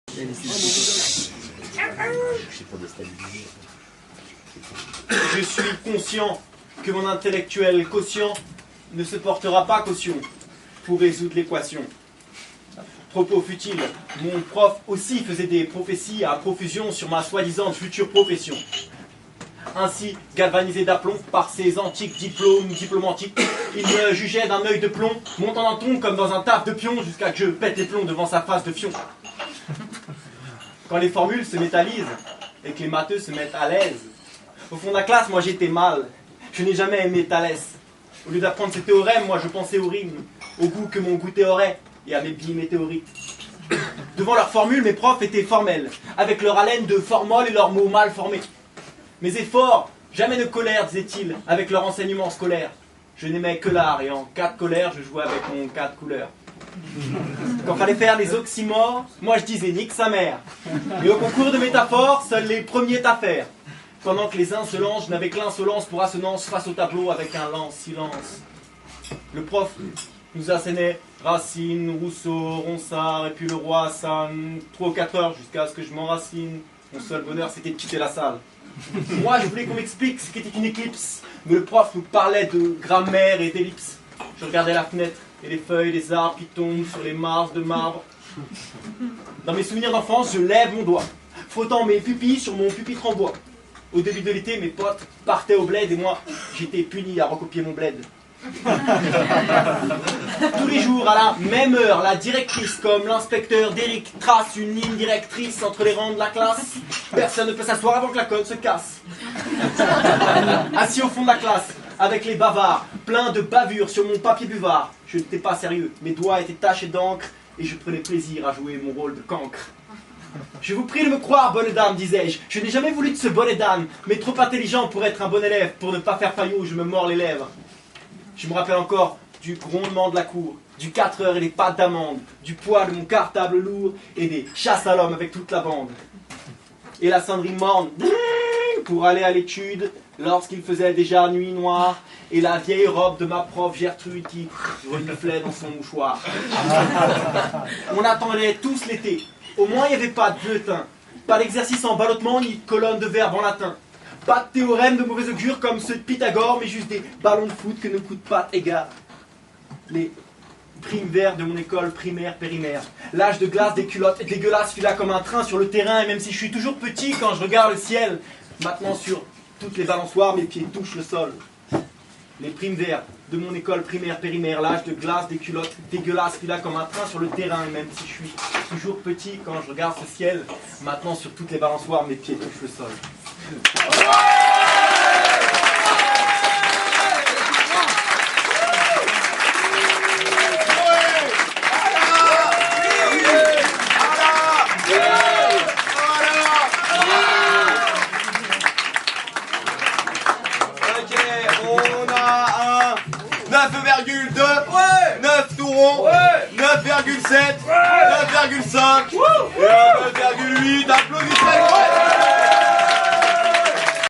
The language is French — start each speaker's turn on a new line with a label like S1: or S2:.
S1: Je suis conscient que mon intellectuel quotient ne se portera pas caution pour résoudre l'équation. Propos futile, mon prof aussi faisait des prophéties à profusion sur ma soi-disant future profession. Ainsi, galvanisé d'aplomb par ses antiques diplômes antiques, il me jugeait d'un œil de plomb, montant d'un ton comme dans un taf de pion, jusqu'à que je pète les plombs devant sa face de fion. Quand les formules se métallisent et que les matheux se mettent à l'aise, au fond de la classe, moi j'étais mal. Je n'ai jamais aimé Thalès. Au lieu d'apprendre ses théorèmes, moi je pensais aux rimes, au goût que mon goûter aurait et à mes billes météorites. Devant leurs formules, mes profs étaient formels, avec leur haleine de formol et leurs mots mal formés. Mes efforts, jamais de colère, disait-il, avec leur enseignement scolaire. Je n'aimais que l'art, et en cas de colère, je jouais avec mon cas de couleur. Quand fallait faire les oxymores, moi je disais nique sa mère. Et au concours de métaphores, seuls les premiers à faire. Pendant que les insolences n'avaient que l'insolence pour assonance face au tableau avec un lent silence. Le prof nous assénait Racine, Rousseau, Ronsard, et puis le roi Hassan, 3 ou 4 heures jusqu'à ce que je m'enracine. Mon seul bonheur, c'était de quitter la salle. Moi, je voulais qu'on m'explique ce qu'était une éclipse, mais le prof nous parlait de grammaire et d'ellipse. Je regardais la fenêtre et les feuilles des arbres qui tombent sur les marges de marbre. Dans mes souvenirs d'enfance, je lève mon doigt, frottant mes pupilles sur mon pupitre en bois. Au début de l'été, mes potes partaient au bled et moi, j'étais puni à recopier mon bled. Tous les jours, à la même heure, la directrice, comme l'inspecteur d'Eric, trace une ligne directrice entre les rangs de la classe. Personne ne peut s'asseoir avant que la colle se casse. Assis au fond de la classe, avec les bavards, plein de bavures sur mon papier buvard. Je n'étais pas sérieux, mes doigts étaient tachés d'encre et je prenais plaisir à jouer mon rôle de cancre. Je vous prie de me croire, bonne dame, disais-je. Je n'ai jamais voulu de ce bonnet d'âne, mais trop intelligent pour être un bon élève. Pour ne pas faire faillot, je me mords les lèvres. Je me rappelle encore du grondement de la cour, du 4 heures et des pâtes d'amande, du poids de mon cartable lourd et des chasses à l'homme avec toute la bande. Et la sonnerie morne pour aller à l'étude lorsqu'il faisait déjà nuit noire et la vieille robe de ma prof Gertrude qui reniflait dans son mouchoir. On attendait tous l'été. Au moins il n'y avait pas de bulletin, pas d'exercice en ballottement ni de colonne de verbes en latin. Pas de théorème de mauvais augure comme ceux de Pythagore, mais juste des ballons de foot que ne coûtent pas égard. Les primes verts de mon école primaire périmaire. L'âge de glace des culottes est dégueulasse, fila comme un train sur le terrain, et même si je suis toujours petit quand je regarde le ciel, maintenant sur toutes les balançoires, mes pieds touchent le sol. Les primes verts de mon école primaire périmaire, l'âge de glace des culottes dégueulasse, fila comme un train sur le terrain, et même si je suis toujours petit quand je regarde ce ciel, maintenant sur toutes les balançoires, mes pieds touchent le sol.
S2: Ok, on a un 9,2, 9 tourons, 9,7, 9,5 et un 9,8 à